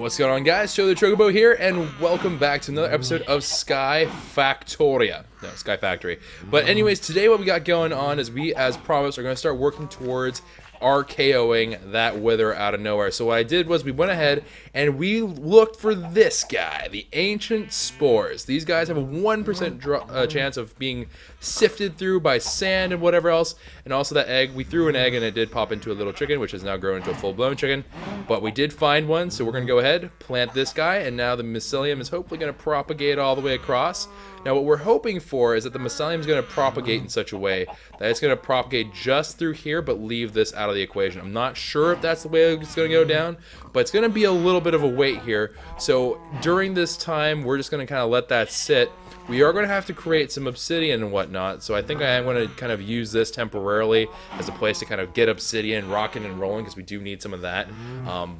What's going on, guys? Show the Chocobo here, and welcome back to another episode of Sky Factoria. No, Sky Factory. But anyways, today what we got going on is we, as promised, are going to start working towards RKOing that wither out of nowhere. So what I did was we went ahead and we looked for this guy, the Ancient Spores. These guys have a 1% chance of being sifted through by sand and whatever else. And also that egg, we threw an egg and it did pop into a little chicken, which has now grown into a full-blown chicken. But we did find one, so we're going to go ahead, plant this guy, and now the mycelium is hopefully going to propagate all the way across. Now what we're hoping for is that the mycelium is going to propagate in such a way that it's going to propagate just through here but leave this out of the equation. I'm not sure if that's the way it's going to go down, but it's going to be a little bit of a wait here. So during this time, we're just going to kind of let that sit. We are going to have to create some obsidian and whatnot, so I think I am going to kind of use this temporarily as a place to kind of get obsidian rocking and rolling, because we do need some of that.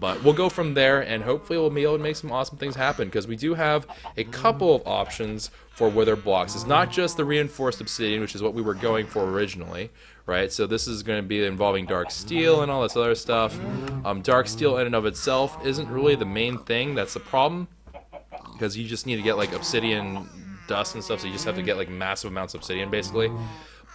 But we'll go from there, and hopefully we'll be able to make some awesome things happen, because we do have a couple of options for wither blocks. It's not just the reinforced obsidian, which is what we were going for originally, right? So this is going to be involving dark steel and all this other stuff. Dark steel in and of itself isn't really the main thing. That's the problem, because you just need to get like obsidian dust and stuff, so you just have to get like massive amounts of obsidian basically.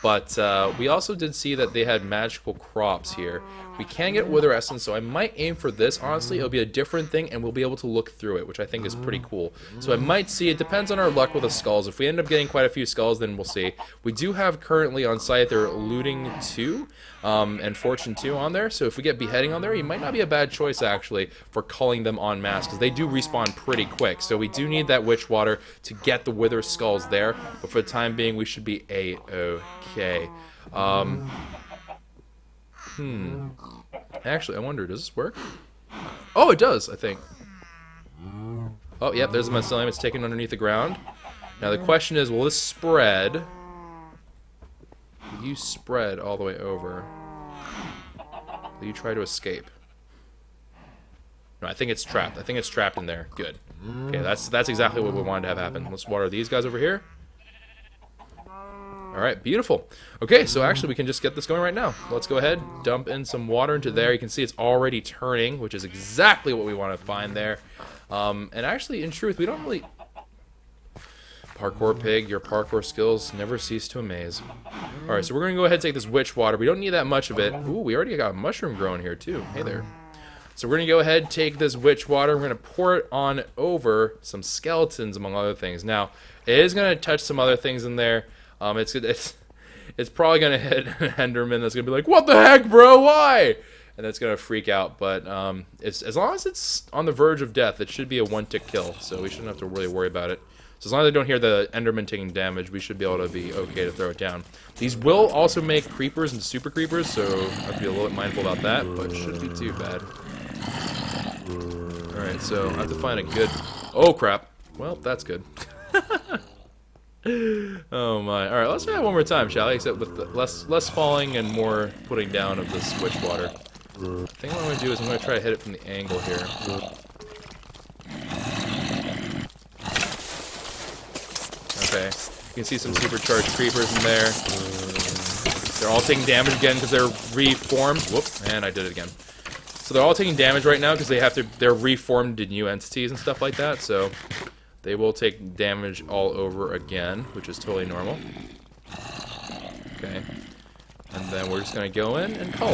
But we also did see that they had magical crops here. We can get wither essence, so I might aim for this. Honestly, it'll be a different thing, and we'll be able to look through it, which I think is pretty cool. So I might see. It depends on our luck with the skulls. If we end up getting quite a few skulls, then we'll see. We do have currently on site there looting 2 and fortune 2 on there. So if we get beheading on there, it might not be a bad choice actually for culling them en masse, because they do respawn pretty quick. So we do need that witch water to get the wither skulls there. But for the time being, we should be a-okay. Actually, I wonder, does this work? Oh, it does, I think. Oh, yep, there's the mycelium. It's taken underneath the ground. Now the question is, will this spread? Will you spread all the way over? Will you try to escape? No, I think it's trapped. I think it's trapped in there. Good. Okay, that's exactly what we wanted to have happen. Let's water these guys over here. Alright, beautiful. Okay, so actually we can just get this going right now. Let's go ahead, dump in some water into there. You can see it's already turning, which is exactly what we want to find there. And actually, in truth, we don't really... Parkour pig, your parkour skills never cease to amaze. Alright, so we're going to go ahead and take this witch water. We don't need that much of it. Ooh, we already got a mushroom growing here, too. Hey there. So we're going to go ahead and take this witch water. We're going to pour it on over some skeletons, among other things. Now, it is going to touch some other things in there. It's probably gonna hit an Enderman that's gonna be like, "What the heck, bro? Why?" And that's gonna freak out. But it's, as long as it's on the verge of death, it should be a one-tick kill. So we shouldn't have to really worry about it. So as long as I don't hear the Enderman taking damage, we should be able to be okay to throw it down. These will also make creepers and super creepers, so I have to be a little bit mindful about that. But it shouldn't be too bad. All right, so I have to find a good. Oh crap! Well, that's good. Oh my. Alright, let's try it one more time, shall we? Except with the less falling and more putting down of this witch water. I think what I'm going to do is I'm going to try to hit it from the angle here. Okay. You can see some supercharged creepers in there. They're all taking damage again because they're reformed. Whoop, and I did it again. So they're all taking damage right now because they're reformed in new entities and stuff like that, so... They will take damage all over again, which is totally normal. Okay. And then we're just going to go in and cull.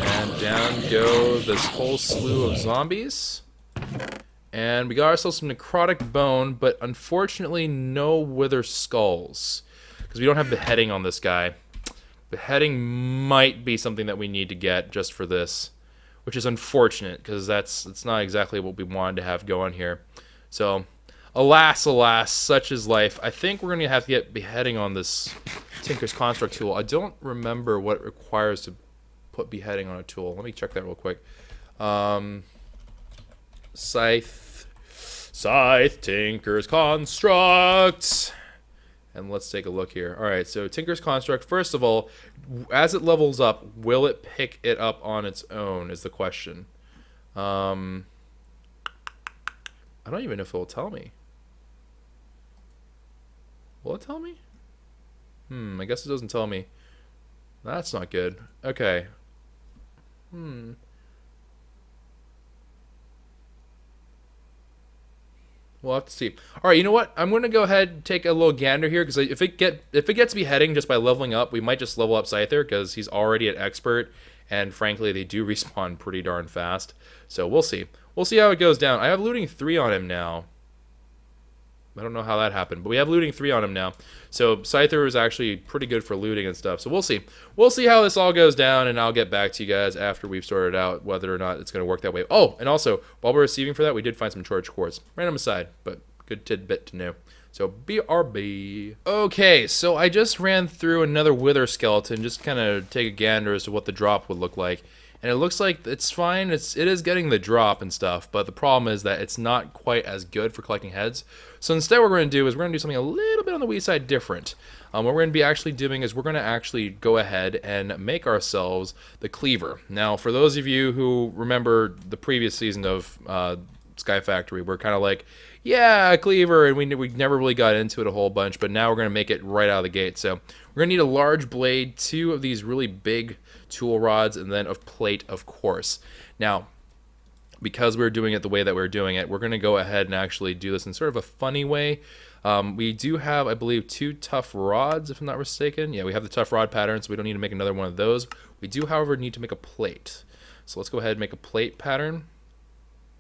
And down go this whole slew of zombies. And we got ourselves some necrotic bone, but unfortunately no wither skulls. Because we don't have beheading on this guy. Beheading might be something that we need to get just for this, which is unfortunate, because it's not exactly what we wanted to have going here. So, alas, alas, such is life. I think we're going to have to get beheading on this Tinker's Construct tool. I don't remember what it requires to put beheading on a tool. Let me check that real quick. Scythe, Tinker's Construct. And let's take a look here. Alright, so Tinker's Construct, first of all, as it levels up, will it pick it up on its own is the question. I don't even know if it will tell me. Will it tell me? I guess it doesn't tell me. That's not good. Okay. We'll have to see. All right, you know what? I'm going to go ahead and take a little gander here because if it gets beheading just by leveling up, we might just level up Scyther because he's already an expert, and frankly, they do respawn pretty darn fast. So we'll see. We'll see how it goes down. I have looting 3 on him now. I don't know how that happened, but we have looting 3 on him now. So Scyther is actually pretty good for looting and stuff. So we'll see. We'll see how this all goes down, and I'll get back to you guys after we've sorted out whether or not it's going to work that way. Oh, and also, while we're receiving for that, we did find some charge quartz. Random aside, but good tidbit to know. So BRB. Okay, so I just ran through another wither skeleton, just kind of take a gander as to what the drop would look like. And it looks like it's fine. It is getting the drop and stuff, but the problem is that it's not quite as good for collecting heads. So instead what we're going to do is we're going to do something a little bit on the wee side different. What we're going to be actually doing is we're going to actually go ahead and make ourselves the Cleaver. Now, for those of you who remember the previous season of Sky Factory, we're kind of like, yeah, Cleaver, and we never really got into it a whole bunch, but now we're going to make it right out of the gate. So we're going to need a large blade, 2 of these really big tool rods, and then a plate, of course. Now, because we're doing it the way that we're doing it, we're going to go ahead and actually do this in sort of a funny way. We do have, I believe, 2 tough rods, if I'm not mistaken. Yeah, we have the tough rod pattern, so we don't need to make another one of those. We do, however, need to make a plate. So let's go ahead and make a plate pattern.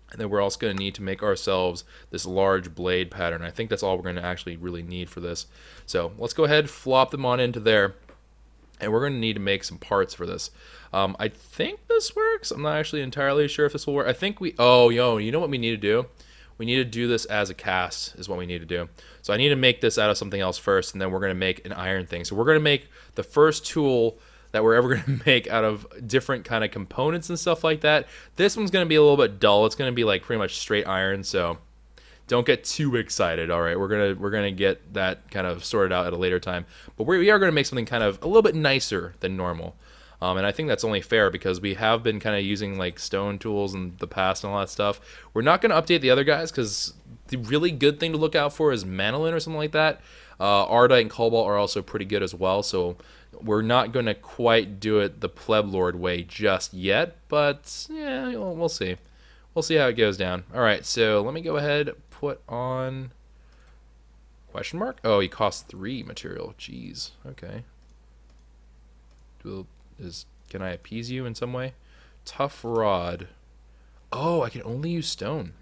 And then we're also going to need to make ourselves this large blade pattern. I think that's all we're going to actually really need for this. So let's go ahead, flop them on into there. And we're going to need to make some parts for this. I think this works. I'm not actually entirely sure if this will work. I think we... Oh, you know what we need to do? We need to do this as a cast is what we need to do. So I need to make this out of something else first, and then we're going to make an iron thing. So we're going to make the first tool that we're ever going to make out of different kind of components and stuff like that. This one's going to be a little bit dull. It's going to be like pretty much straight iron, so don't get too excited. All right, we're gonna get that kind of sorted out at a later time. But we are going to make something kind of a little bit nicer than normal. And I think that's only fair because we have been kind of using like stone tools in the past and all that stuff. We're not going to update the other guys because the really good thing to look out for is manolin or something like that. Ardite and cobalt are also pretty good as well, so we're not going to quite do it the pleb lord way just yet, but yeah, we'll see. We'll see how it goes down. All right, so let me go ahead, put on question mark. Oh, he costs 3 material. Jeez. Okay. Can I appease you in some way? Tough rod. Oh, I can only use stone.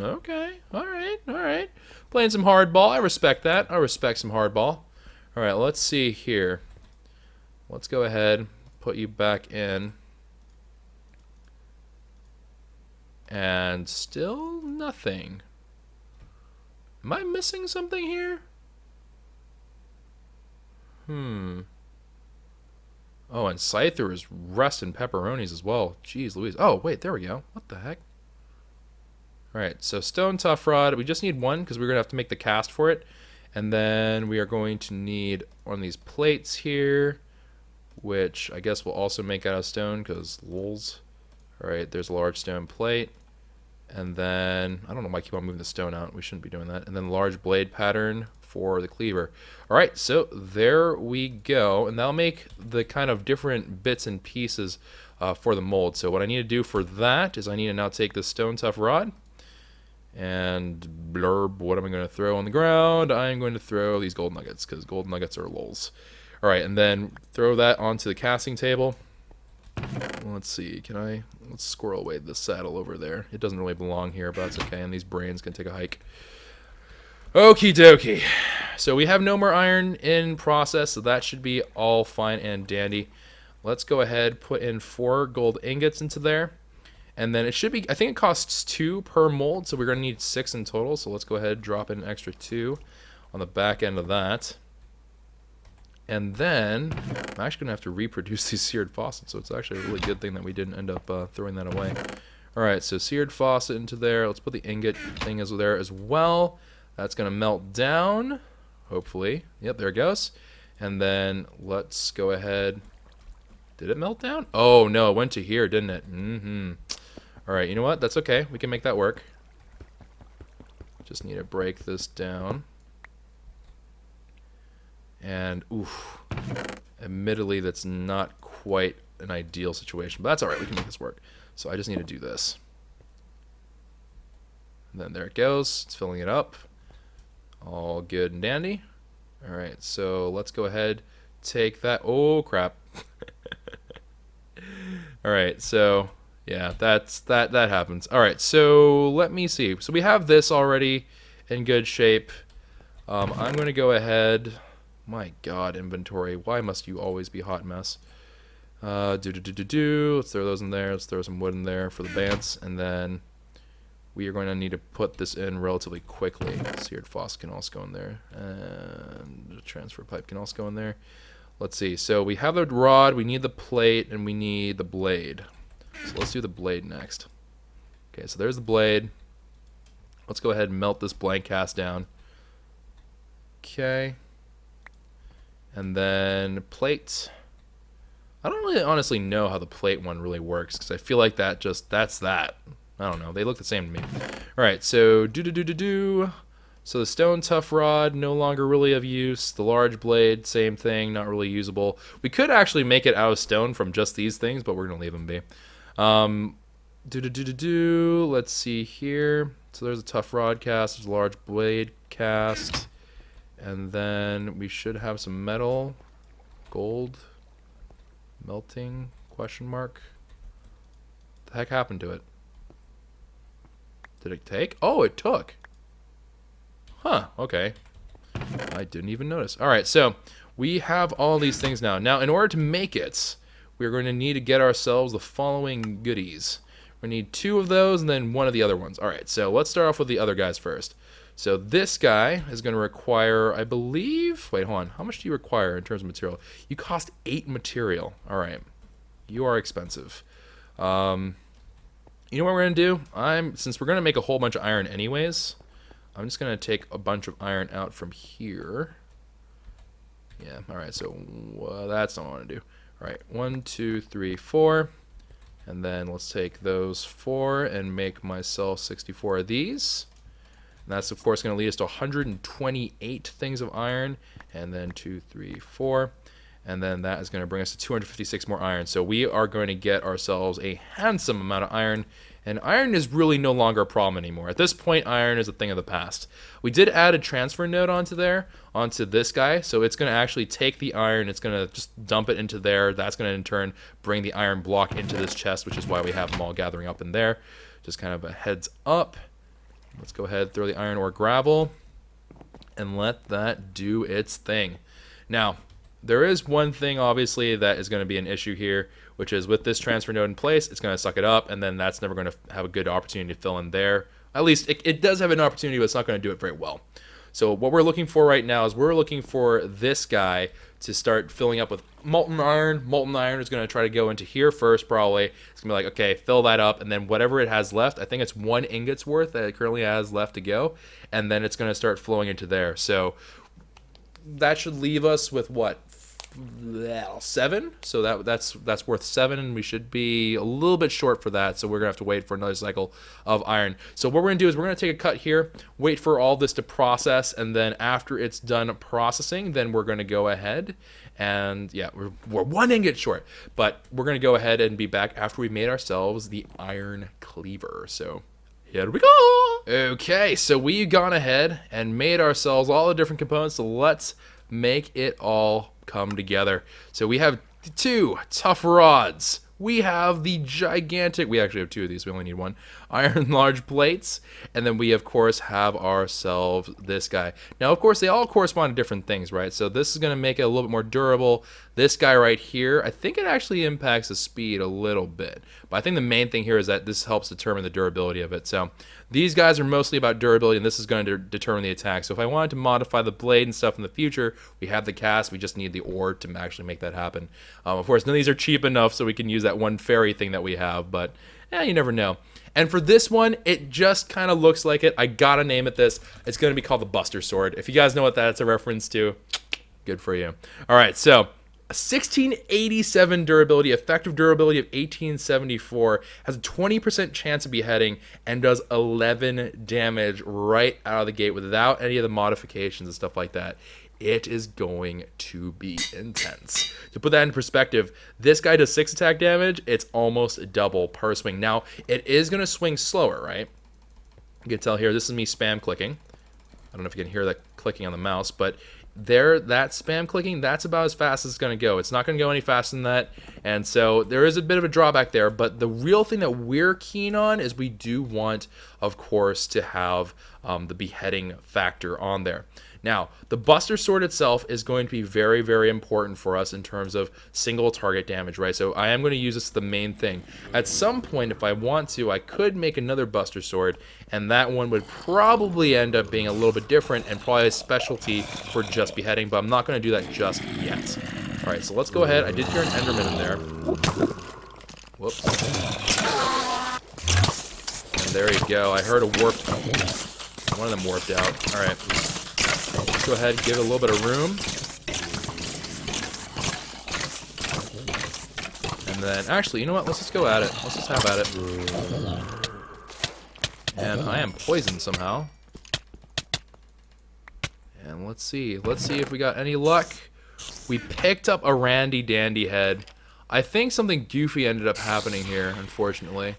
Okay. All right. Playing some hardball. I respect that. I respect some hardball. All right, let's see here. Let's go ahead, put you back in. And still nothing. Am I missing something here? Oh, and Scyther is resting pepperonis as well. Jeez Louise. Oh, wait, there we go. What the heck? Alright, so stone tough rod. We just need 1 because we're going to have to make the cast for it. And then we are going to need one of these plates here, which I guess we'll also make out of stone because lols. Alright, there's a large stone plate. And then, I don't know why I keep on moving the stone out. We shouldn't be doing that. And then large blade pattern for the cleaver. Alright, so there we go. And that'll make the kind of different bits and pieces for the mold. So what I need to do for that is I need to now take this stone tough rod. And blurb, what am I going to throw on the ground? I'm going to throw these gold nuggets because gold nuggets are lols. Alright, and then throw that onto the casting table. Let's see, let's squirrel away this saddle over there. It doesn't really belong here, but that's okay, and these brains can take a hike. Okie dokie. So we have no more iron in process, so that should be all fine and dandy. Let's go ahead, put in 4 gold ingots into there. And then it should be, I think it costs 2 per mold, so we're going to need 6 in total. So let's go ahead and drop in an extra 2 on the back end of that. And then I'm actually going to have to reproduce these seared faucets, so it's actually a really good thing that we didn't end up throwing that away. Alright, so seared faucet into there. Let's put the ingot thing there as well. That's going to melt down, hopefully. Yep, there it goes. And then let's go ahead. Did it melt down? Oh, no, it went to here, didn't it? Alright, you know what? That's okay. We can make that work. Just need to break this down. And, oof, admittedly, that's not quite an ideal situation. But that's all right. We can make this work. So I just need to do this. And then there it goes. It's filling it up. All good and dandy. All right, so let's go ahead, take that. Oh, crap. All right, so yeah, that happens. All right, so let me see. So we have this already in good shape. I'm going to go ahead. My God, inventory. Why must you always be hot mess? Let's throw those in there. Let's throw some wood in there for the bants, and then we are going to need to put this in relatively quickly. Seared faucet can also go in there, and the transfer pipe can also go in there. Let's see. So we have the rod, we need the plate, and we need the blade. So let's do the blade next. Okay, so there's the blade. Let's go ahead and melt this blank cast down. Okay. And then plate. I don't really honestly know how the plate one really works, because I feel like that's that. I don't know. They look the same to me. All right, so So the stone tough rod, no longer really of use. The large blade, same thing, not really usable. We could actually make it out of stone from just these things, but we're going to leave them be. Let's see here. So there's a tough rod cast. There's a large blade cast. And then we should have some metal. Gold. Melting, question mark. What the heck happened to it? Did it take? Oh, it took. Huh, okay. I didn't even notice. All right, so we have all these things now. Now, in order to make it, we're going to need to get ourselves the following goodies. We need 2 of those and then 1 of the other ones. All right, so let's start off with the other guys first. So this guy is going to require, I believe, wait, hold on. How much do you require in terms of material? You cost 8 material. All right, you are expensive. You know what we're going to do? Since we're going to make a whole bunch of iron anyways, I'm just going to take a bunch of iron out from here. Yeah, all right, so that's not what I want to do. All right, 1, 2, 3, 4. And then let's take those 4 and make myself 64 of these. And that's, of course, going to lead us to 128 things of iron. And then 2, 3, 4. And then that is going to bring us to 256 more iron. So we are going to get ourselves a handsome amount of iron. And iron is really no longer a problem anymore. At this point, iron is a thing of the past. We did add a transfer node onto this guy. So it's going to actually take the iron. It's going to just dump it into there. That's going to, in turn, bring the iron block into this chest, which is why we have them all gathering up in there. Just kind of a heads up. Let's go ahead, throw the iron ore gravel, and let that do its thing. Now, there is one thing, obviously, that is going to be an issue here, which is with this transfer node in place, it's going to suck it up, and then that's never going to have a good opportunity to fill in there. At least, it does have an opportunity, but it's not going to do it very well. So what we're looking for right now is we're looking for this guy to start filling up with molten iron. Molten iron is going to try to go into here first, probably. It's going to be like, okay, fill that up, and then whatever it has left, I think it's 1 ingot's worth that it currently has left to go, and then it's going to start flowing into there. So that should leave us with what? 7. So that's worth 7, and we should be a little bit short for that, so we're gonna have to wait for another cycle of iron. So what we're gonna do is we're gonna take a cut here, wait for all this to process, and then after it's done processing, then we're gonna go ahead and yeah, we're 1 ingot short, but we're gonna go ahead and be back after we made ourselves the iron cleaver. So here we go. Okay, so we've gone ahead and made ourselves all the different components, so let's make it all come together. So we have 2 tough rods. We have the gigantic, we actually have 2 of these, we only need 1, iron large plates, and then we of course have ourselves this guy. Now of course they all correspond to different things, right? So this is going to make it a little bit more durable. This guy right here, I think it actually impacts the speed a little bit, but I think the main thing here is that this helps determine the durability of it. So these guys are mostly about durability, and this is going to determine the attack. So if I wanted to modify the blade and stuff in the future, we have the cast, we just need the ore to actually make that happen. Of course, none of these are cheap enough so we can use that one fairy thing that we have, but you never know. And for this one, it just kind of looks like it. I gotta name it this. It's going to be called the Buster Sword. If you guys know what that's a reference to, good for you. All right, so 1687 durability, effective durability of 1874, has a 20% chance of beheading, and does 11 damage right out of the gate without any of the modifications and stuff like that. it is going to be intense. To put that in perspective, this guy does 6 attack damage. It's almost double per swing. Now, it is going to swing slower, right? You can tell here, this is me spam clicking. I don't know if you can hear that clicking on the mouse, but there, that spam clicking, that's about as fast as it's going to go. It's not going to go any faster than that, and so there is a bit of a drawback there, but the real thing that we're keen on is we do want, of course, to have the beheading factor on there. Now, the Buster Sword itself is going to be very, very important for us in terms of single target damage, right? So I am going to use this as the main thing. At some point, if I want to, I could make another Buster Sword, and that one would probably end up being a little bit different and probably a specialty for just beheading, but I'm not going to do that just yet. All right, so let's go ahead. I did hear an Enderman in there. Whoops. And there you go. I heard a warp. One of them warped out. All right. Let's go ahead and give it a little bit of room. And then, actually, you know what? Let's just go at it. Let's just have at it. And I am poisoned somehow. And let's see. Let's see if we got any luck. We picked up a randy dandy head. I think something goofy ended up happening here, unfortunately.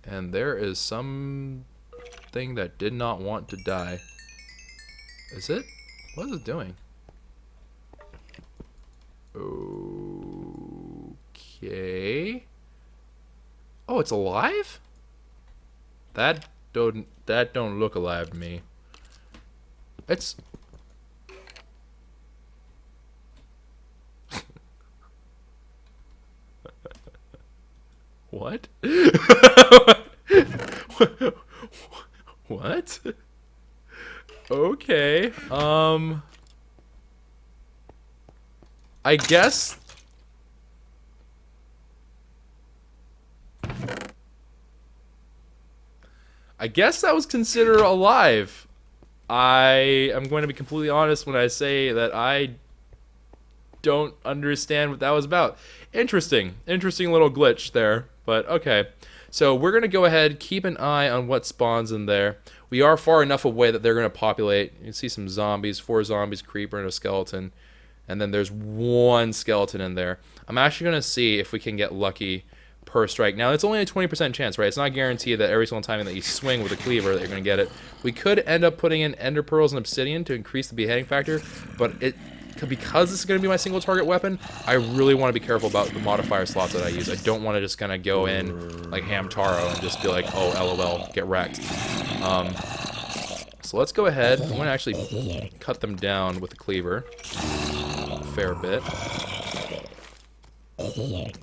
And there is something that did not want to die. Is it? What is it doing? Okay. Oh, it's alive? That don't look alive to me. It's what? What? Okay. I guess that was considered alive. I am going to be completely honest when I say that I don't understand what that was about. Interesting little glitch there, but okay. So we're going to go ahead, keep an eye on what spawns in there. We are far enough away that they're going to populate. You can see some zombies, 4 zombies, creeper, and a skeleton. And then there's 1 skeleton in there. I'm actually going to see if we can get lucky per strike. Now, it's only a 20% chance, right? It's not guaranteed that every single time that you swing with a cleaver that you're going to get it. We could end up putting in ender pearls and obsidian to increase the beheading factor, but because this is going to be my single target weapon, I really want to be careful about the modifier slots that I use. I don't want to just kind of go in like Hamtaro and just be like, oh, LOL, get wrecked. So let's go ahead. I'm going to actually cut them down with the cleaver a fair bit. Alright,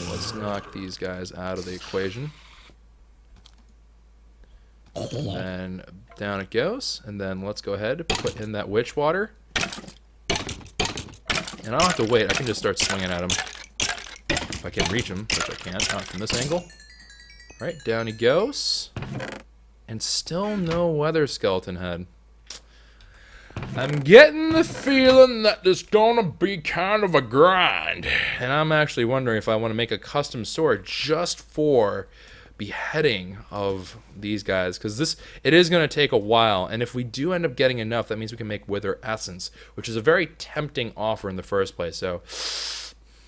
let's knock these guys out of the equation. And down it goes. And then let's go ahead, put in that witch water. And I don't have to wait, I can just start swinging at him. If I can reach him, which I can't, not from this angle. Alright, down he goes. And still no weather skeleton head. I'm getting the feeling that this gonna be kind of a grind. And I'm actually wondering if I want to make a custom sword just for beheading of these guys, because it is going to take a while, and if we do end up getting enough, that means we can make wither essence, which is a very tempting offer in the first place. So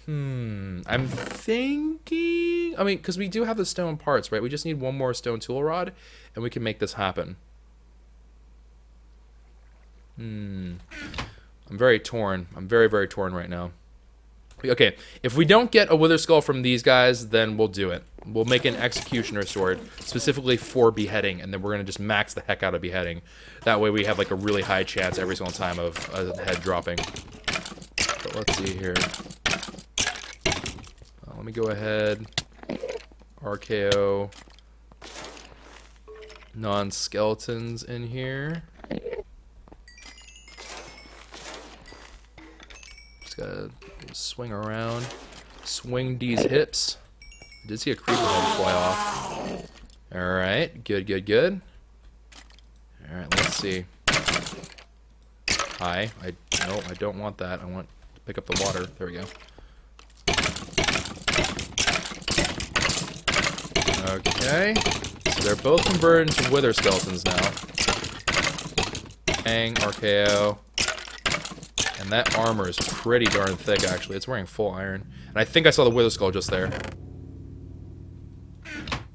I'm thinking, I mean, because we do have the stone parts, right? We just need 1 more stone tool rod and we can make this happen. I'm very torn. I'm very, very torn right now. Okay, if we don't get a wither skull from these guys, then we'll do it. We'll make an executioner sword specifically for beheading, and then we're going to just max the heck out of beheading. That way we have like a really high chance every single time of a head dropping. But let's see here. Let me go ahead. RKO. Non-skeletons in here. Just gotta swing around. Swing these hips. I did see a creeper head fly off. Alright, good, good, good. Alright, let's see. Hi. No, I don't want that. I want to pick up the water. There we go. Okay. So they're both converted into wither skeletons now. bang, RKO. And that armor is pretty darn thick, actually. It's wearing full iron. And I think I saw the Wither Skull just there.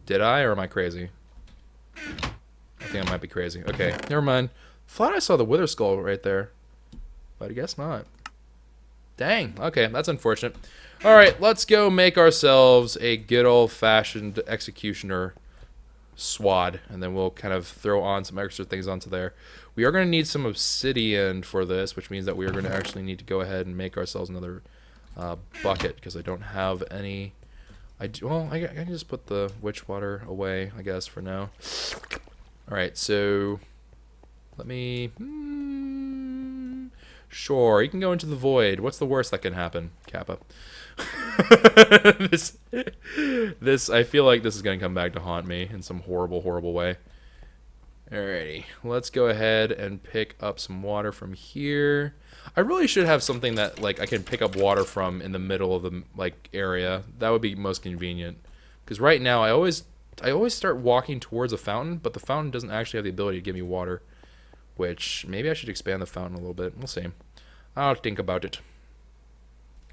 Did I, or am I crazy? I think I might be crazy. Okay, never mind. Thought I saw the Wither Skull right there. But I guess not. Dang, okay, that's unfortunate. Alright, let's go make ourselves a good old-fashioned executioner swad, and then we'll kind of throw on some extra things onto there. We are going to need some obsidian for this, which means that we are going to actually need to go ahead and make ourselves another bucket, because I don't have any. Well, I can just put the witch water away, I guess, for now. Alright, so let me... Sure, you can go into the void. What's the worst that can happen, Kappa? this, I feel like this is going to come back to haunt me in some horrible, horrible way. Alrighty, let's go ahead and pick up some water from here. I really should have something that, like, I can pick up water from in the middle of the, like, area. That would be most convenient. Because right now, I always start walking towards a fountain, but the fountain doesn't actually have the ability to give me water. Which, maybe I should expand the fountain a little bit. We'll see. I'll think about it.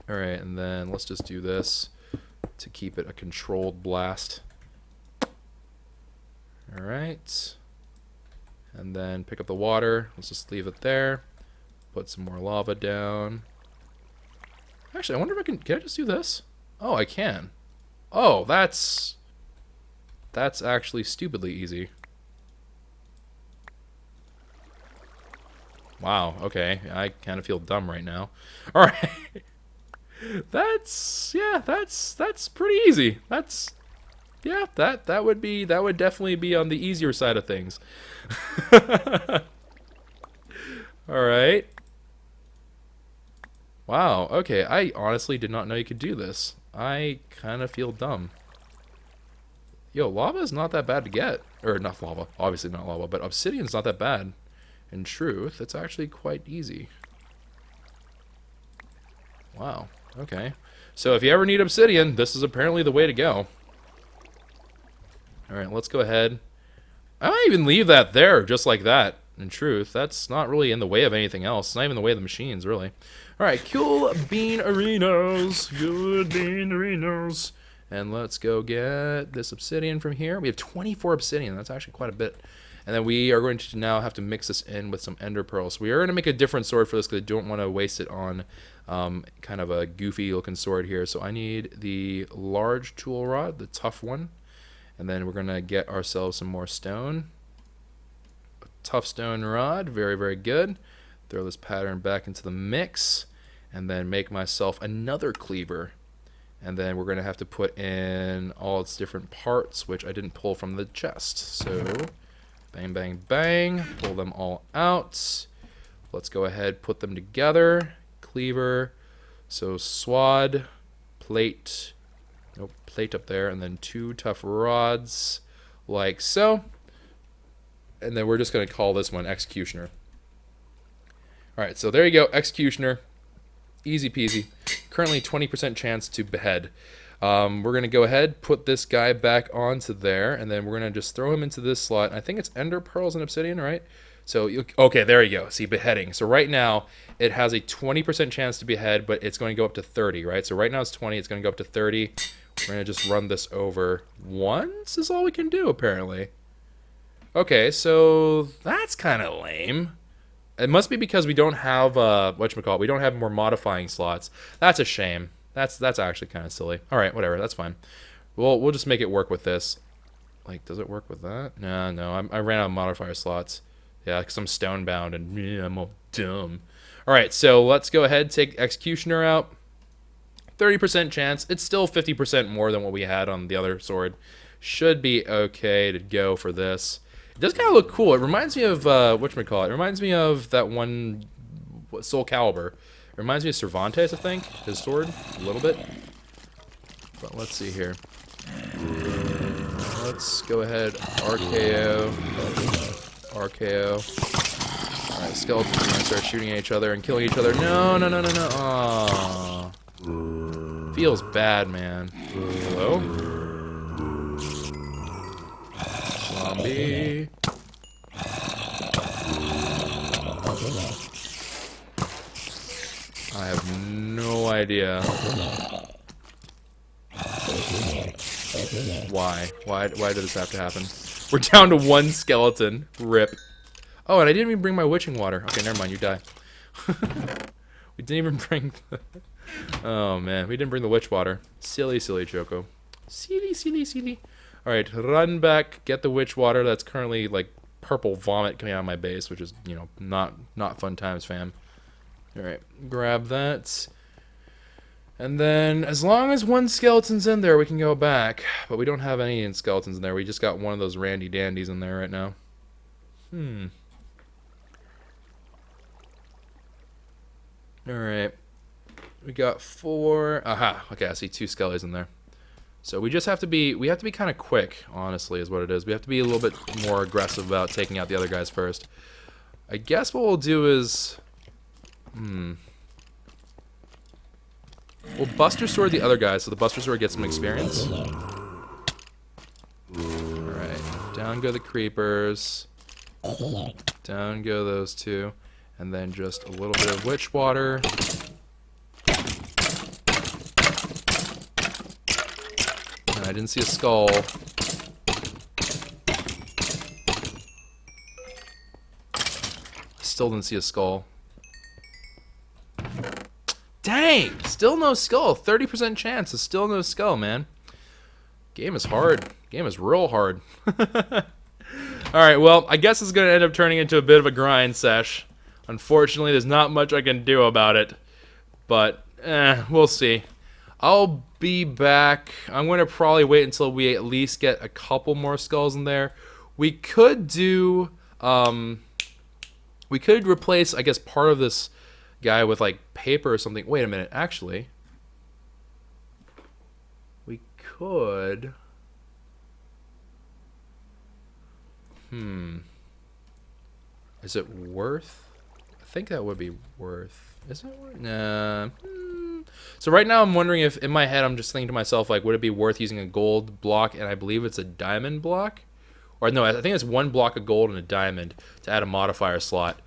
Alright, and then let's just do this to keep it a controlled blast. Alright. And then pick up the water. Let's just leave it there. Put some more lava down. Actually, I wonder if I can I just do this? Oh, I can. Oh, that's actually stupidly easy. Wow, okay. I kind of feel dumb right now. Alright. That's pretty easy. That would definitely be on the easier side of things. Alright. Wow, okay. I honestly did not know you could do this. I kind of feel dumb. Yo, lava is not that bad to get. Or, not lava. Obviously not lava, but obsidian's not that bad. In truth, it's actually quite easy. Wow, okay. So if you ever need obsidian, this is apparently the way to go. Alright, let's go ahead. I might even leave that there, just like that. In truth, that's not really in the way of anything else. It's not even in the way of the machines, really. Alright, cool bean arenas. Good bean arenas. And let's go get this obsidian from here. We have 24 obsidian. That's actually quite a bit. And then we are going to now have to mix this in with some ender pearls. So we are going to make a different sword for this because I don't want to waste it on kind of a goofy looking sword here. So I need the large tool rod, the tough one. And then we're going to get ourselves some more stone. A tough stone rod, very, very good. Throw this pattern back into the mix. And then make myself another cleaver. And then we're going to have to put in all its different parts, which I didn't pull from the chest. So... bang, bang, bang. Pull them all out. Let's go ahead, put them together. Cleaver. So swad, plate. Nope, plate up there. And then 2 tough rods, like so. And then we're just going to call this one Executioner. Alright, so there you go, Executioner. Easy peasy. Currently 20% chance to behead. We're going to go ahead, put this guy back onto there, and then we're going to just throw him into this slot. I think it's ender pearls and obsidian, right? So, okay, there you go. See, beheading. So right now, it has a 20% chance to behead, but it's going to go up to 30, right? So right now it's 20, it's going to go up to 30. We're going to just run this over once is all we can do, apparently. Okay, so that's kind of lame. It must be because we don't have, whatchamacallit, we don't have more modifying slots. That's a shame. That's actually kind of silly. All right, whatever. That's fine. We'll just make it work with this. Like, does it work with that? No. I ran out of modifier slots. Yeah, because I'm stone bound and yeah, I'm all dumb. All right, so let's go ahead, take Executioner out. 30% chance. It's still 50% more than what we had on the other sword. Should be okay to go for this. It does kind of look cool. It reminds me of whatchamacallit. It reminds me of that one Soul Calibur. Reminds me of Cervantes, I think, his sword, a little bit. But let's see here. Let's go ahead, RKO. Alright, skeletons are gonna start shooting at each other and killing each other. No. Aww. Feels bad, man. Hello? Zombie. I have no idea. Why? Why did this have to happen? We're down to one skeleton. Rip. Oh, and I didn't even bring my witching water. Okay, never mind. You die. We didn't even bring the... Oh, man. We didn't bring the witch water. Silly, silly Choco. Silly, silly, silly. Alright, run back. Get the witch water. That's currently, like, purple vomit coming out of my base, which is, you know, not fun times, fam. Alright, grab that. And then, as long as one skeleton's in there, we can go back. But we don't have any skeletons in there. We just got one of those randy dandies in there right now. Alright. We got 4... Aha! Okay, I see 2 skellies in there. So we just have to be... We have to be kind of quick, honestly, is what it is. We have to be a little bit more aggressive about taking out the other guys first. I guess what we'll do is... We'll Buster Sword the other guys, so the Buster Sword gets some experience. Alright. Down go the creepers. Down go those 2. And then just a little bit of witch water. And I didn't see a skull. Still didn't see a skull. Dang! Still no skull. 30% chance of still no skull, man. Game is hard. Game is real hard. Alright, well, I guess it's going to end up turning into a bit of a grind sesh. Unfortunately, there's not much I can do about it. But, we'll see. I'll be back. I'm going to probably wait until we at least get a couple more skulls in there. We could do, we could replace, I guess, part of this guy with, like, paper or something. Wait a minute, actually. We could... Is it worth... I think that would be worth... Is it worth... Nah. So right now I'm wondering if, in my head, I'm just thinking to myself, like, would it be worth using a gold block, and I believe it's a diamond block? Or no, I think it's 1 block of gold and a diamond to add a modifier slot.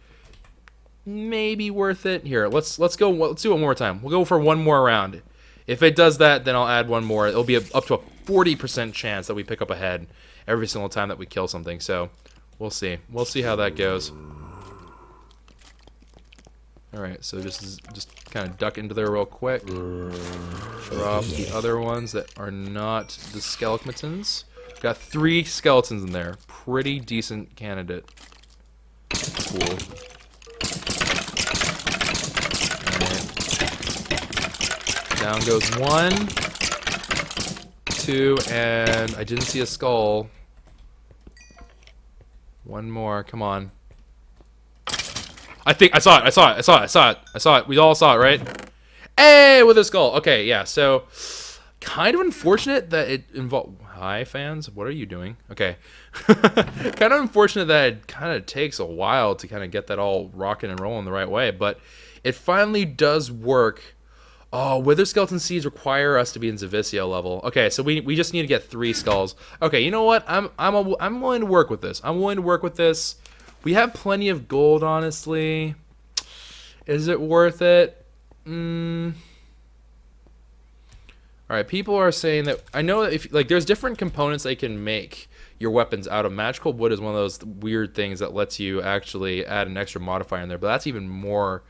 Maybe worth it. Here, let's go. Let's do it one more time. We'll go for one more round. If it does that, then I'll add one more. It'll be up to a 40% chance that we pick up a head every single time that we kill something. So we'll see. We'll see how that goes. All right. So just kind of duck into there real quick. Drop the other ones that are not the skeletons. Got 3 skeletons in there. Pretty decent candidate. Cool. Down goes 1, 2, and I didn't see a skull. 1 more, come on. I think I saw it. We all saw it, right? Hey, with a skull. Okay, yeah. So, kind of unfortunate that it involved. Hi, fans. What are you doing? Okay. Kind of unfortunate that it kind of takes a while to kind of get that all rocking and rolling the right way, but it finally does work. Oh, Wither Skeleton Seeds require us to be in Zavisio level. Okay, so we just need to get 3 skulls. Okay, you know what? I'm willing to work with this. I'm willing to work with this. We have plenty of gold, honestly. Is it worth it? All right, people are saying that I know that if there's different components they can make your weapons out of. Magical wood is one of those weird things that lets you actually add an extra modifier in there, but that's even more.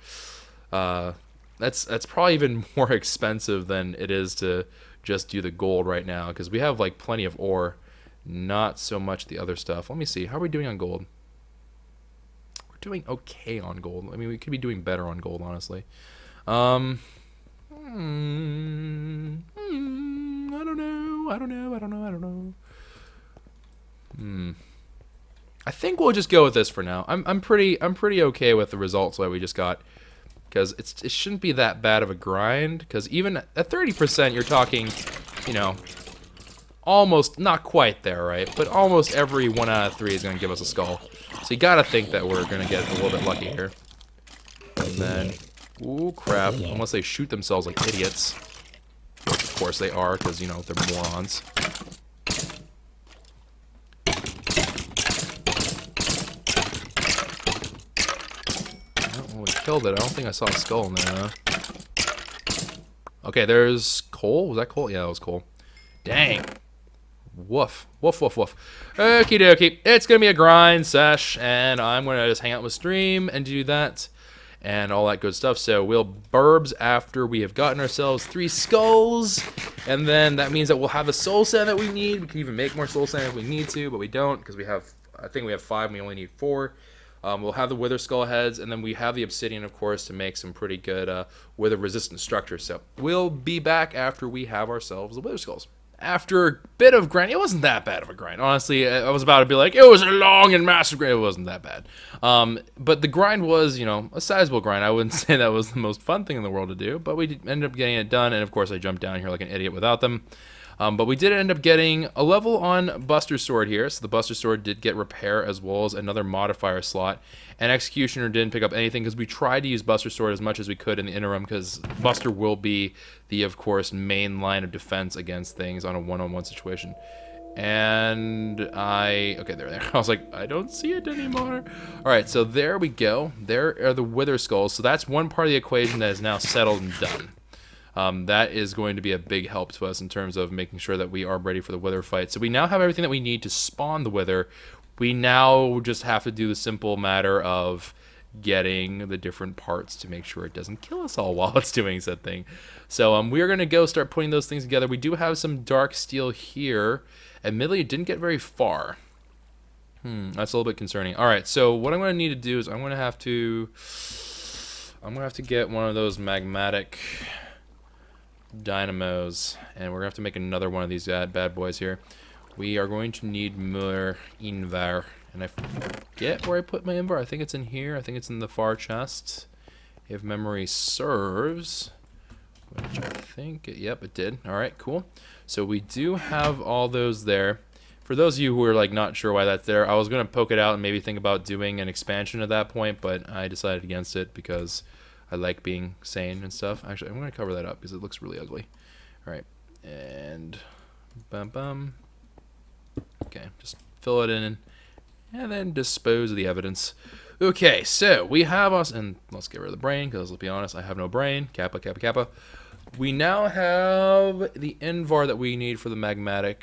That's probably even more expensive than it is to just do the gold right now, because we have like plenty of ore, not so much the other stuff. Let me see, how are we doing on gold? We're doing okay on gold. I mean, we could be doing better on gold, honestly. I don't know. I think we'll just go with this for now. I'm pretty okay with the results that we just got. Because it shouldn't be that bad of a grind. Because even at 30%, you're talking, you know, almost, not quite there, right? But almost every 1 out of 3 is going to give us a skull. So you got to think that we're going to get a little bit lucky here. And then, ooh, crap. Unless they shoot themselves like idiots. Which, of course, they are, because, you know, they're morons. killed it. I don't think I saw a skull in there, though. Okay, there's coal. Was that coal? Yeah, that was coal. Dang. Woof. Woof, woof, woof. Okie dokie. It's going to be a grind sesh, and I'm going to just hang out with stream and do that and all that good stuff. So we'll burbs after we have gotten ourselves 3 skulls, and then that means that we'll have the soul sand that we need. We can even make more soul sand if we need to, but we don't because we have, I think we have 5 and we only need 4. We'll have the wither skull heads, and then we have the obsidian, of course, to make some pretty good wither resistant structures. So we'll be back after we have ourselves the wither skulls. After a bit of grinding, it wasn't that bad of a grind. Honestly, I was about to be like, it was a long and massive grind. It wasn't that bad. But the grind was, you know, a sizable grind. I wouldn't say that was the most fun thing in the world to do, but we ended up getting it done. And of course, I jumped down here like an idiot without them. But we did end up getting a level on Buster Sword here. So the Buster Sword did get repair as well as another modifier slot. And Executioner didn't pick up anything because we tried to use Buster Sword as much as we could in the interim because Buster will be the, of course, main line of defense against things on a one-on-one situation. And okay, there. I was like, I don't see it anymore. All right, so there we go. There are the Wither Skulls. So that's one part of the equation that is now settled and done. That is going to be a big help to us in terms of making sure that we are ready for the Wither fight. So we now have everything that we need to spawn the Wither. We now just have to do the simple matter of getting the different parts to make sure it doesn't kill us all while it's doing said thing. So we are going to go start putting those things together. We do have some dark steel here. Admittedly, it didn't get very far. That's a little bit concerning. All right, so what I'm going to need to do is I'm going to have to get one of those magmatic dynamos, and we're going to have to make another one of these bad boys here. We are going to need more invar, and I forget where I put my invar. I think it's in here. I think it's in the far chest, if memory serves, which I think, yep, it did. All right, cool. So we do have all those there. For those of you who are like not sure why that's there, I was going to poke it out and maybe think about doing an expansion at that point, but I decided against it because I like being sane and stuff. Actually, I'm going to cover that up because it looks really ugly. All right, and bum. Okay, just fill it in and then dispose of the evidence. Okay, so we have us, and let's get rid of the brain because let's be honest, I have no brain. Kappa, kappa, kappa. We now have the invar that we need for the magmatic,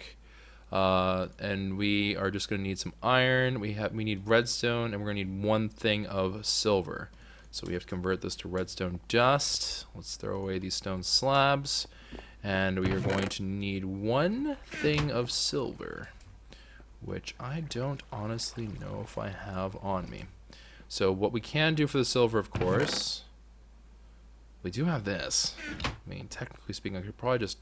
and we are just going to need some iron. We need redstone, and we're going to need 1 thing of silver. So we have to convert this to redstone dust. Let's throw away these stone slabs, and we are going to need 1 thing of silver, which I don't honestly know if I have on me. So what we can do for the silver, of course, we do have this. I mean, technically speaking, I could probably just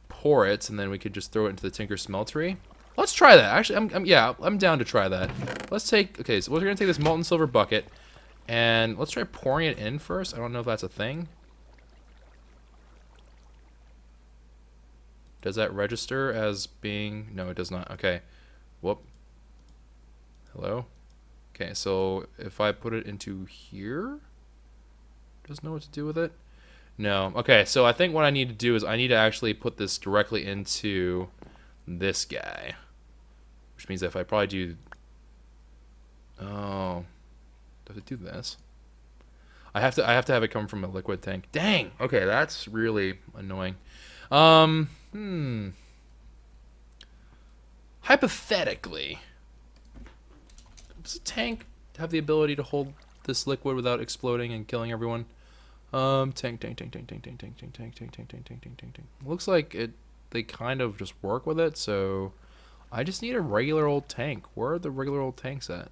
pour it, and then we could just throw it into the Tinker Smeltery. Let's try that. Actually, I'm down to try that. Let's take, okay, so we're gonna take this molten silver bucket, and let's try pouring it in first. I don't know if that's a thing. Does that register as being... No, it does not. Okay. Whoop. Hello? Okay, so if I put it into here... Doesn't know what to do with it? No. Okay, so I think what I need to do is I need to actually put this directly into this guy. Which means that if I probably do... Oh. Do I have to do this? I have to have it come from a liquid tank. Dang! Okay, that's really annoying. Hypothetically, does a tank have the ability to hold this liquid without exploding and killing everyone? Tank. Looks like they kind of just work with it, so I just need a regular old tank. Where are the regular old tanks at?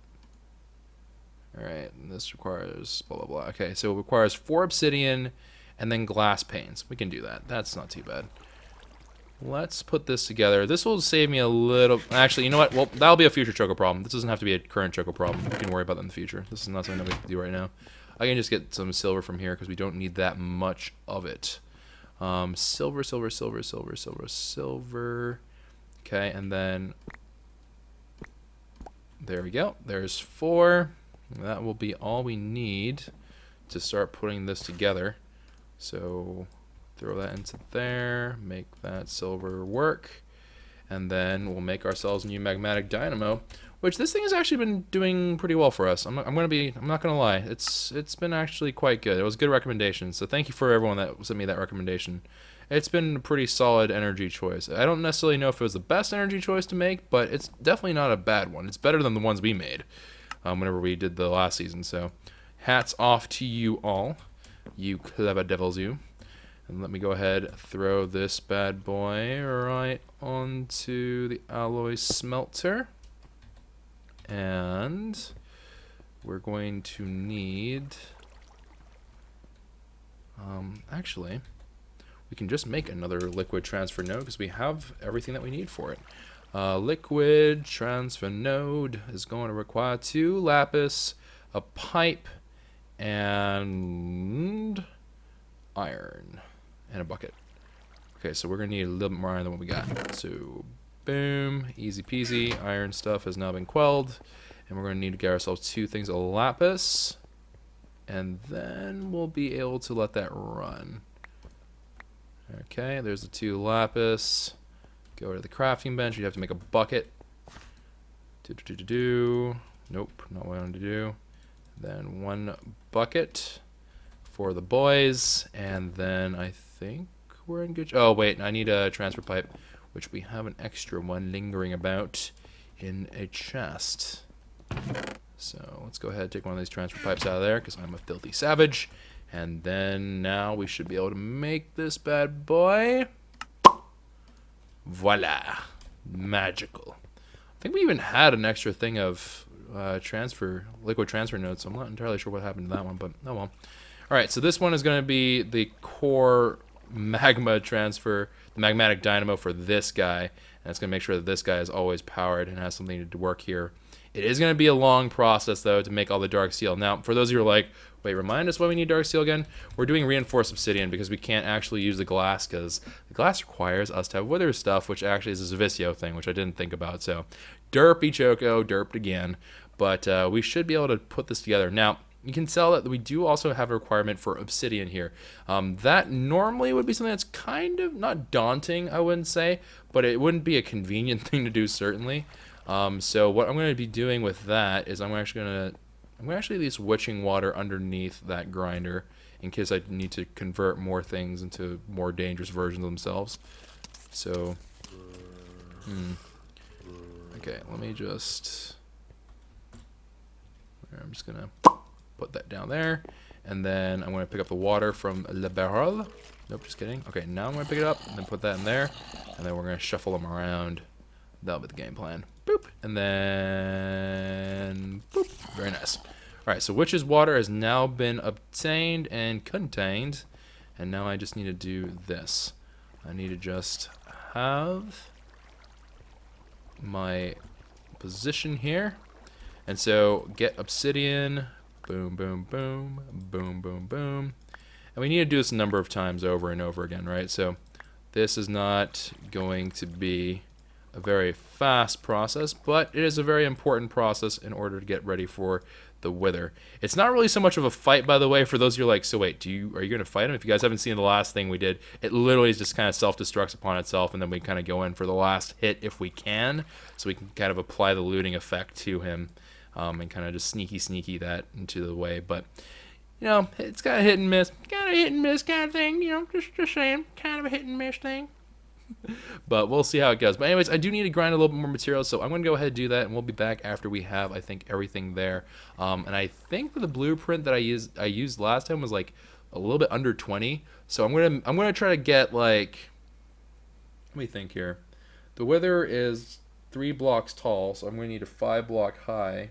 Alright, this requires blah blah blah. Okay, so it requires 4 obsidian and then glass panes. We can do that. That's not too bad. Let's put this together. This will save me a little... Actually, you know what? Well, that'll be a future choco problem. This doesn't have to be a current choco problem. We can worry about that in the future. This is not something that we can do right now. I can just get some silver from here because we don't need that much of it. Silver. Okay, and then... There we go. There's 4. That will be all we need to start putting this together. So... Throw that into there, make that silver work, and then we'll make ourselves a new magmatic dynamo, which this thing has actually been doing pretty well for us. I'm not gonna lie, it's been actually quite good. It was a good recommendation, so thank you for everyone that sent me that recommendation. It's been a pretty solid energy choice. I don't necessarily know if it was the best energy choice to make, but it's definitely not a bad one. It's better than the ones we made whenever we did the last season. So hats off to you all, you clever devils, you. And let me go ahead, throw this bad boy right onto the alloy smelter. And we're going to need, actually, we can just make another liquid transfer node because we have everything that we need for it. Liquid transfer node is going to require 2 lapis, a pipe, and iron, and a bucket. Okay, so we're going to need a little bit more iron than what we got. So, boom, easy peasy. Iron stuff has now been quelled. And we're going to need to get ourselves 2 things of lapis. And then we'll be able to let that run. Okay, there's the 2 lapis. Go to the crafting bench. You have to make a bucket. Nope, not what I wanted to do. Then 1 bucket for the boys. And then I think we're in good. Oh, wait, I need a transfer pipe, which we have an extra one lingering about in a chest. So let's go ahead and take one of these transfer pipes out of there because I'm a filthy savage. And then now we should be able to make this bad boy. Voila. Magical. I think we even had an extra thing of liquid transfer nodes, so I'm not entirely sure what happened to that one, but oh well. Alright, so this one is going to be the core magma transfer, the magmatic dynamo for this guy, and it's going to make sure that this guy is always powered and has something to work here. It is going to be a long process, though, to make all the dark steel. Now, for those of you who are like, wait, remind us why we need dark steel again? We're doing reinforced obsidian because we can't actually use the glass because the glass requires us to have wither stuff, which actually is a Zavisio thing, which I didn't think about. So, derpy choco, derped again. But we should be able to put this together. Now, you can tell that we do also have a requirement for obsidian here. That normally would be something that's kind of not daunting, I wouldn't say, but it wouldn't be a convenient thing to do, certainly. So what I'm going to be doing with that is I'm actually leave witching water underneath that grinder in case I need to convert more things into more dangerous versions of themselves. So, okay, let me just, I'm just going to put that down there, and then I'm going to pick up the water from Le Barrel. Nope, just kidding. Okay, now I'm going to pick it up and then put that in there, and then we're going to shuffle them around. That'll be the game plan. Boop, and then boop. Very nice. All right, so witch's water has now been obtained and contained, and now I just need to do this. I need to just have my position here, and so get obsidian. Boom, boom, boom, boom, boom, boom. And we need to do this a number of times over and over again, right? So this is not going to be a very fast process, but it is a very important process in order to get ready for the wither. It's not really so much of a fight, by the way, for those of you who are like, so wait, are you going to fight him? If you guys haven't seen the last thing we did, it literally is just kind of self-destructs upon itself, and then we kind of go in for the last hit if we can, so we can kind of apply the looting effect to him. And kind of just sneaky that into the way. But, you know, it's kind of hit and miss. Kind of hit and miss kind of thing, you know, just saying. Kind of a hit and miss thing. But we'll see how it goes. But anyways, I do need to grind a little bit more material, so I'm going to go ahead and do that, and we'll be back after we have, I think, everything there. And I think the blueprint that I used last time was, like, a little bit under 20. So I'm gonna try to get, like, let me think here. The wither is 3 blocks tall, so I'm going to need a 5-block high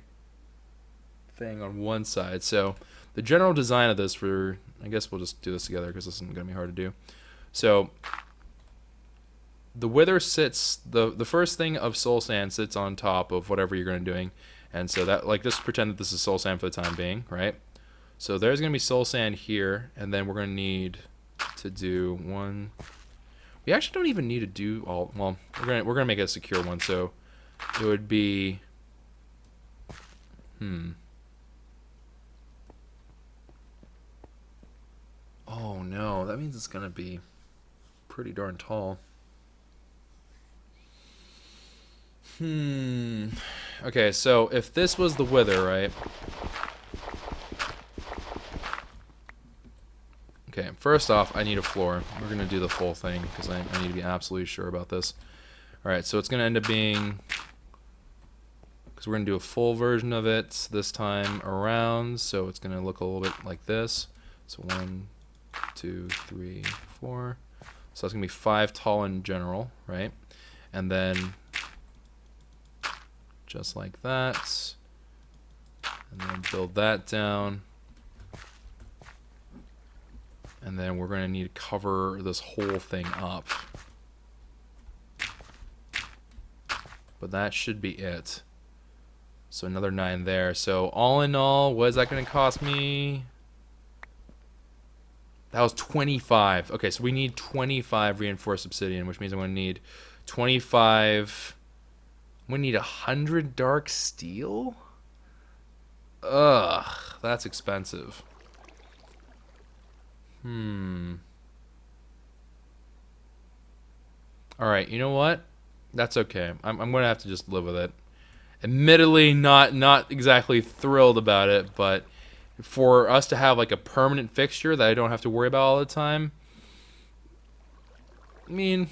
thing on one side. So the general design of this I guess we'll just do this together because this isn't going to be hard to do. So the wither sits, the first thing of soul sand sits on top of whatever you're going to be doing. And so that, like, just pretend that this is soul sand for the time being, right? So there's going to be soul sand here, and then we're going to need to do one. We actually don't even need to do all, well, we're going to make it a secure one. So it would be, oh no, that means it's gonna be pretty darn tall. Okay, so if this was the wither, right? Okay, first off, I need a floor. We're going to do the full thing because I need to be absolutely sure about this. Alright, so it's going to end up being... because we're going to do a full version of it this time around, so it's going to look a little bit like this. So 1, 2, 3, 4. So that's going to be 5 tall in general, right? And then just like that. And then build that down. And then we're going to need to cover this whole thing up. But that should be it. So another 9 there. So all in all, what is that going to cost me? That was 25. Okay, so we need 25 reinforced obsidian, which means I'm going to need 25... I'm going to need 100 dark steel? Ugh, that's expensive. Alright, you know what? That's okay. I'm going to have to just live with it. Admittedly, not exactly thrilled about it, but for us to have like a permanent fixture that I don't have to worry about all the time, I mean,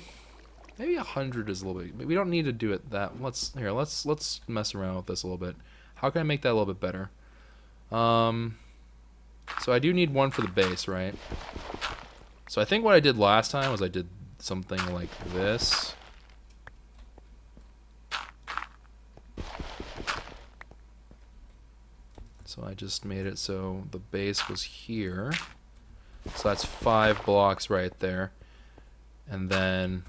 maybe 100 is a little bit. We don't need to do it that. Let's mess around with this a little bit. How can I make that a little bit better? So I do need one for the base, right? So I think what I did last time was I did something like this. So I just made it so the base was here. So that's 5 blocks right there. And then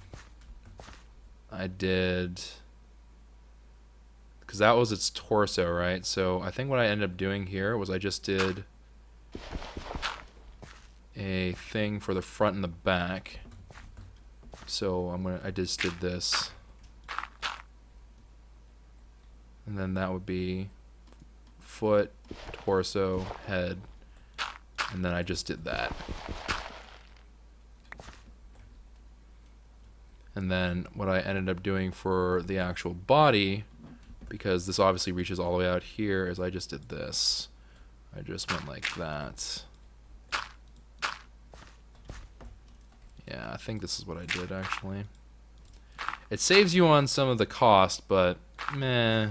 I did... because that was its torso, right? So I think what I ended up doing here was I just did a thing for the front and the back. So I just did this. And then that would be foot, torso, head, and then I just did that. And then what I ended up doing for the actual body, because this obviously reaches all the way out here, is I just did this. I just went like that. Yeah, I think this is what I did actually. It saves you on some of the cost, but meh.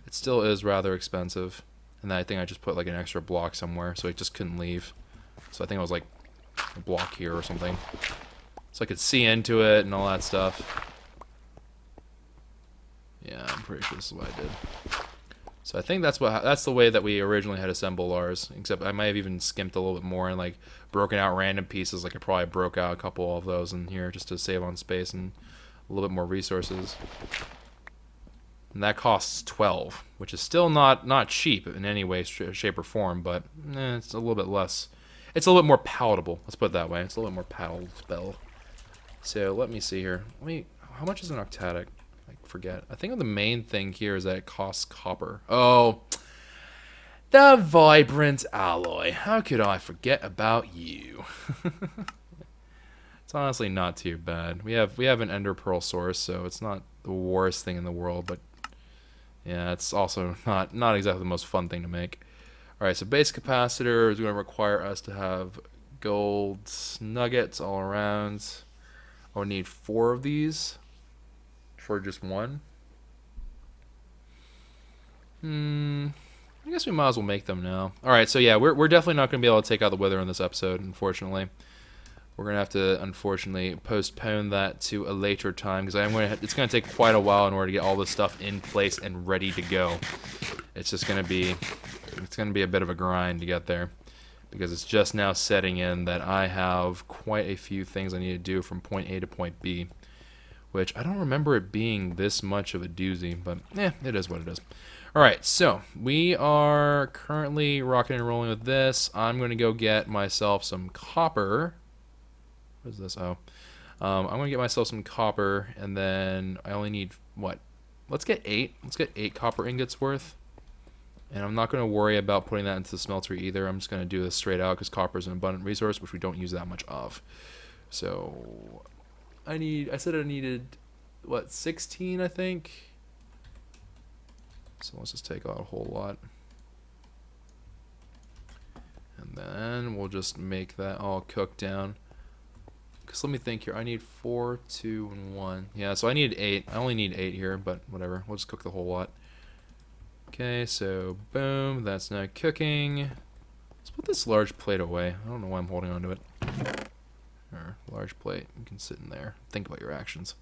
It still is rather expensive. And then I think I just put like an extra block somewhere so it just couldn't leave. So I think it was like a block here or something. So I could see into it and all that stuff. Yeah, I'm pretty sure this is what I did. So I think that's the way that we originally had assembled ours. Except I might have even skimped a little bit more and like broken out random pieces. Like I probably broke out a couple of those in here just to save on space and a little bit more resources. And that costs 12, which is still not cheap in any way, shape, or form, but it's a little bit less. It's a little bit more palatable. Let's put it that way. It's a little bit more palatable. So let me see here. How much is an octadic? I forget. I think the main thing here is that it costs copper. Oh, the vibrant alloy. How could I forget about you? It's honestly not too bad. We have an ender pearl source, so it's not the worst thing in the world, but yeah, it's also not exactly the most fun thing to make. Alright, so base capacitor is going to require us to have gold nuggets all around. I'll need 4 of these for just one. I guess we might as well make them now. Alright, so yeah, we're definitely not going to be able to take out the wither in this episode, unfortunately. We're going to have to, unfortunately, postpone that to a later time, because it's going to take quite a while in order to get all this stuff in place and ready to go. It's just going to be a bit of a grind to get there, because it's just now setting in that I have quite a few things I need to do from point A to point B, which I don't remember it being this much of a doozy, but it is what it is. Alright, so we are currently rocking and rolling with this. I'm going to go get myself some copper. What is this? Oh. I'm going to get myself some copper, and then I only need, what? Let's get 8. Let's get 8 copper ingots worth. And I'm not going to worry about putting that into the smelter either. I'm just going to do this straight out because copper is an abundant resource, which we don't use that much of. So I said I needed what, 16, I think. So let's just take out a whole lot. And then we'll just make that all cook down. Because let me think here. I need 4, 2, and 1. Yeah, so I need 8. I only need 8 here, but whatever. We'll just cook the whole lot. Okay, so boom. That's now cooking. Let's put this large plate away. I don't know why I'm holding on to it. Or large plate. You can sit in there. Think about your actions.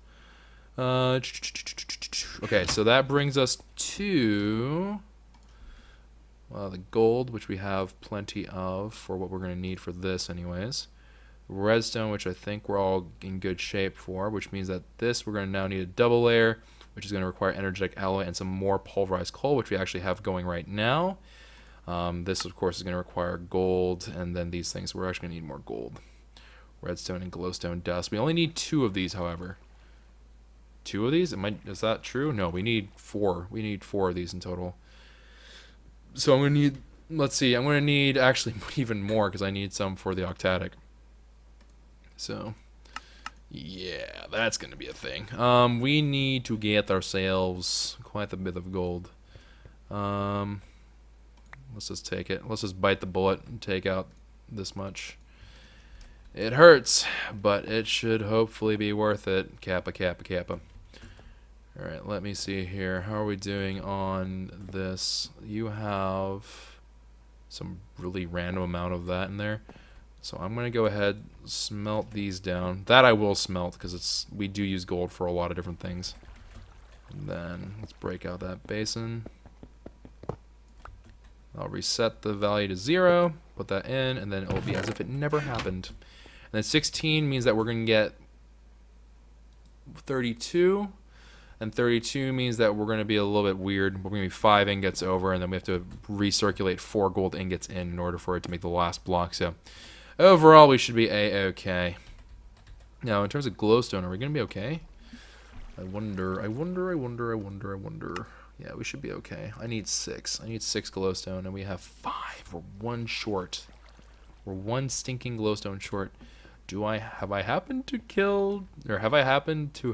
Okay, so that brings us to the gold, which we have plenty of for what we're going to need for this anyways. Redstone, which I think we're all in good shape for, which means that this we're going to now need a double layer, which is going to require energetic alloy and some more pulverized coal, which we actually have going right now. This, of course, is going to require gold, and then these things, we're actually going to need more gold. Redstone and glowstone dust. We only need 2 of these, however. 2 of these? Is that true? No, we need 4. We need 4 of these in total. So I'm going to need, let's see, I'm going to need actually even more because I need some for the octatic. So, yeah, that's going to be a thing. We need to get ourselves quite a bit of gold. Let's just take it. Let's just bite the bullet and take out this much. It hurts, but it should hopefully be worth it. Kappa, kappa, kappa. Alright, let me see here. How are we doing on this? You have some really random amount of that in there. So I'm going to go ahead, smelt these down. That I will smelt because we do use gold for a lot of different things. And then let's break out that basin. I'll reset the value to 0, put that in, and then it will be as if it never happened. And then 16 means that we're going to get 32. And 32 means that we're going to be a little bit weird. We're going to be 5 ingots over, and then we have to recirculate 4 gold ingots in order for it to make the last block. So overall, we should be A-okay. Now, in terms of glowstone, are we going to be okay? I wonder. Yeah, we should be okay. I need 6. I need 6 glowstone, and we have 5. We're 1 short. We're 1 stinking glowstone short. Have I happened to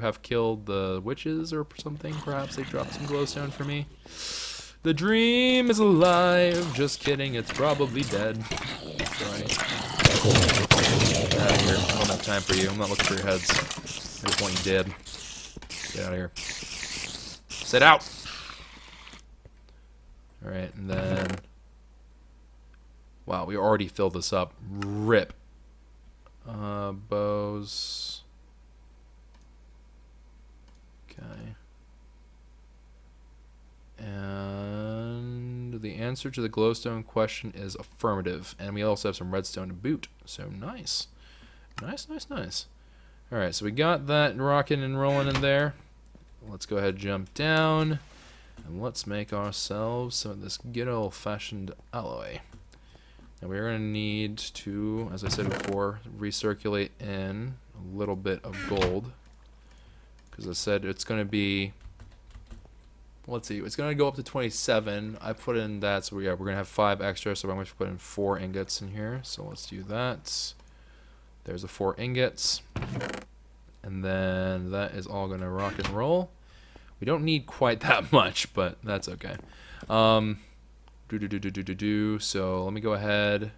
have killed the witches or something? Perhaps they dropped some glowstone for me. The dream is alive. Just kidding. It's probably dead. Sorry. Get out of here. I don't have time for you. I'm not looking for your heads. I just want you dead. Get out of here. Sit out. All right, and then. Wow, we already filled this up. Rip. Bows. Okay. And the answer to the glowstone question is affirmative. And we also have some redstone to boot. So nice. Nice. Alright, so we got that rocking and rolling in there. Let's go ahead and jump down. And let's make ourselves some of this good old-fashioned alloy. And we're going to need to, as I said before, recirculate in a little bit of gold. Because I said it's going to be, let's see, it's going to go up to 27. I put in that, so yeah, we're going to have 5 extra, so I'm going to put in 4 ingots in here. So let's do that. There's the 4 ingots. And then that is all going to rock and roll. We don't need quite that much, but that's okay. So let me go ahead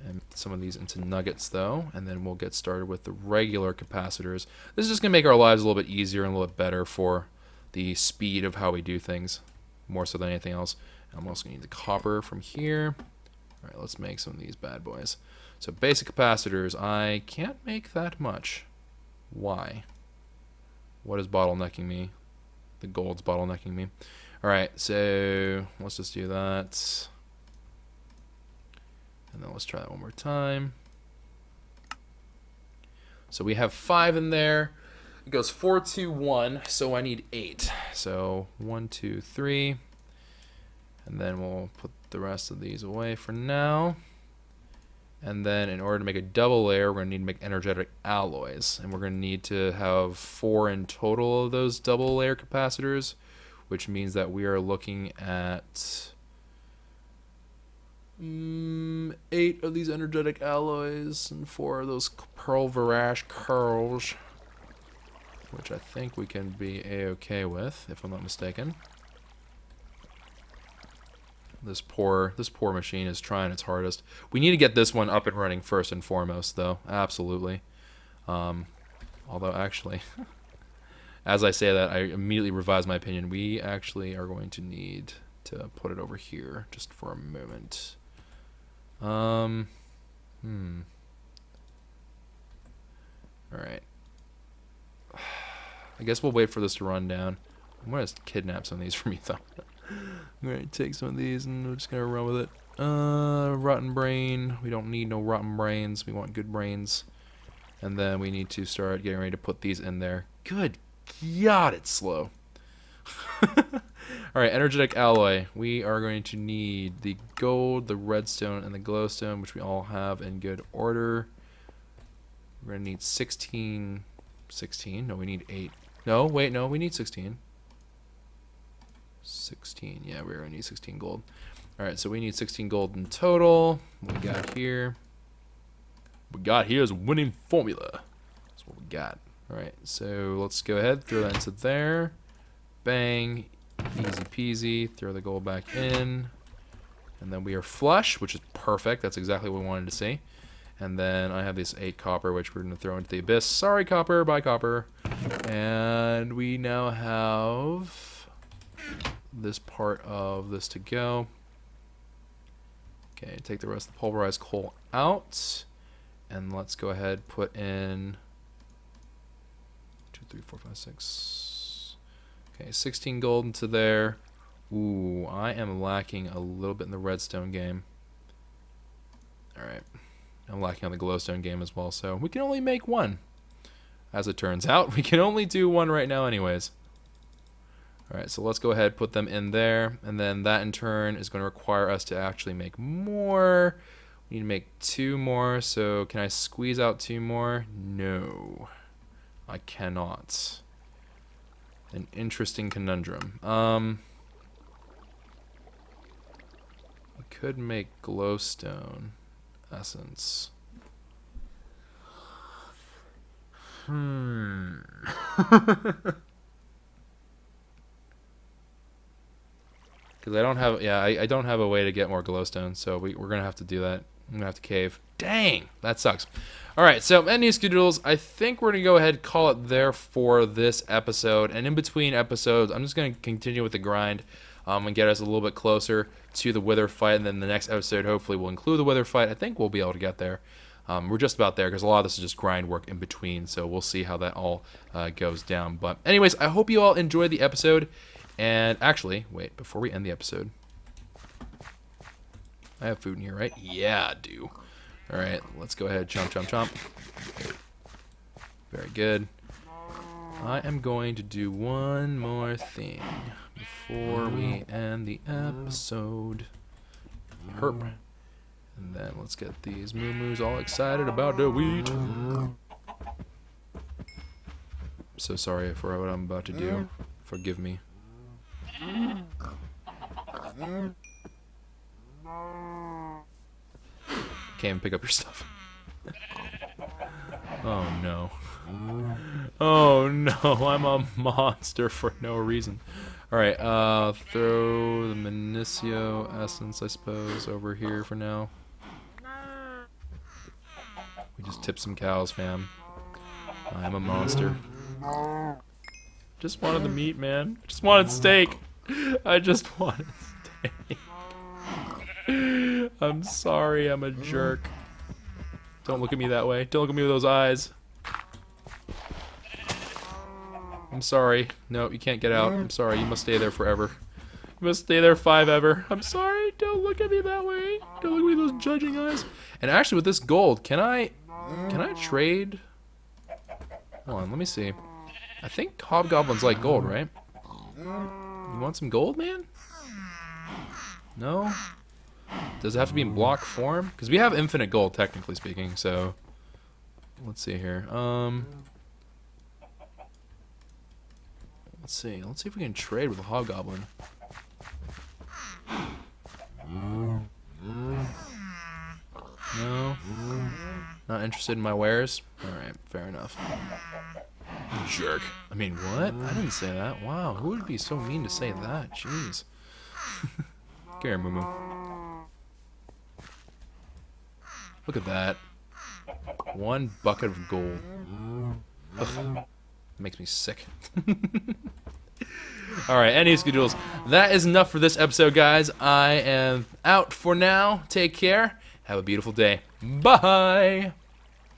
and put some of these into nuggets though, and then we'll get started with the regular capacitors. This is just going to make our lives a little bit easier and a little bit better for the speed of how we do things, more so than anything else. I'm also going to need the copper from here. Alright, let's make some of these bad boys. So basic capacitors, I can't make that much. Why? What is bottlenecking me? The gold's bottlenecking me. Alright, so let's just do that. And then let's try that one more time. So we have 5 in there. It goes 4, 2, 1, so I need 8. So 1, 2, 3. And then we'll put the rest of these away for now. And then in order to make a double layer, we're going to need to make energetic alloys. And we're going to need to have 4 in total of those double layer capacitors, which means that we are looking at 8 of these energetic alloys and 4 of those pearl verash curls. which I think we can be a-okay with, if I'm not mistaken. This poor machine is trying its hardest. We need to get this one up and running first and foremost, though. Absolutely. Although, actually, as I say that, I immediately revise my opinion. We actually are going to need to put it over here just for a moment. Alright. I guess we'll wait for this to run down. I'm going to kidnap some of these from you, though. I'm going to take some of these and we're just going to run with it. Rotten brain. We don't need no rotten brains. We want good brains. And then we need to start getting ready to put these in there. Good God, it's slow. Alright, energetic alloy. We are going to need the gold, the redstone, and the glowstone, which we all have in good order. We're going to need 16. 16? No, we need 8. No, wait, no, we need 16. 16, yeah, we're going to need 16 gold. Alright, so we need 16 gold in total. What we got here? What we got here is a winning formula. That's what we got. Alright, so let's go ahead, throw that into there. Bang. Easy peasy. Throw the gold back in. And then we are flush, which is perfect. That's exactly what we wanted to see. And then I have this 8 copper, which we're going to throw into the abyss. Sorry, copper. Bye, copper. And we now have this part of this to go. Okay, take the rest of the pulverized coal out. And let's go ahead, put in 2, 3, 4, 5, 6. Okay, 16 gold into there. Ooh, I am lacking a little bit in the redstone game. Alright. I'm lacking on the glowstone game as well, so we can only make one. As it turns out, we can only do one right now anyways. Alright, so let's go ahead, put them in there, and then that in turn is going to require us to actually make more. We need to make 2 more, so can I squeeze out 2 more? No. I cannot. An interesting conundrum. We could make glowstone essence. Because I don't have, I don't have a way to get more glowstone, so we're going to have to do that. I'm going to have to cave. Dang! That sucks. Alright, so any skedoodles, I think we're going to go ahead and call it there for this episode. And in between episodes, I'm just going to continue with the grind and get us a little bit closer to the wither fight. And then the next episode hopefully will include the wither fight. I think we'll be able to get there. We're just about there because a lot of this is just grind work in between. So we'll see how that all goes down. But anyways, I hope you all enjoyed the episode. And actually, wait, before we end the episode, I have food in here, right? Yeah, I do. All right, let's go ahead. Chomp, chomp, chomp. Very good. I am going to do one more thing before we end the episode. Herp. And then let's get these moo-moos all excited about the wheat. I'm so sorry for what I'm about to do. Forgive me. Can't even pick up your stuff. Oh no. Oh no, I'm a monster for no reason. Alright, throw the Minicio essence, I suppose, over here for now. We just tip some cows, fam. I'm a monster. Just wanted the meat, man. I just wanted steak. I just wanted steak. I'm sorry, I'm a jerk. Don't look at me that way. Don't look at me with those eyes. I'm sorry. No, you can't get out. I'm sorry. You must stay there forever. You must stay there forever. I'm sorry. Don't look at me that way. Don't look at me with those judging eyes. And actually, with this gold, can I trade? Hold on, let me see. I think hobgoblins like gold, right? You want some gold, man? No? Does it have to be in block form? Because we have infinite gold, technically speaking, so... Let's see here. Let's see if we can trade with a hobgoblin. No? Not interested in my wares? Alright, fair enough. Jerk. I mean, what? I didn't say that. Wow, who would be so mean to say that? Jeez. Come here, Moo Moo. Look at that. 1 bucket of gold. Ugh. Makes me sick. Alright, any skadoodles. That is enough for this episode, guys. I am out for now. Take care. Have a beautiful day. Bye!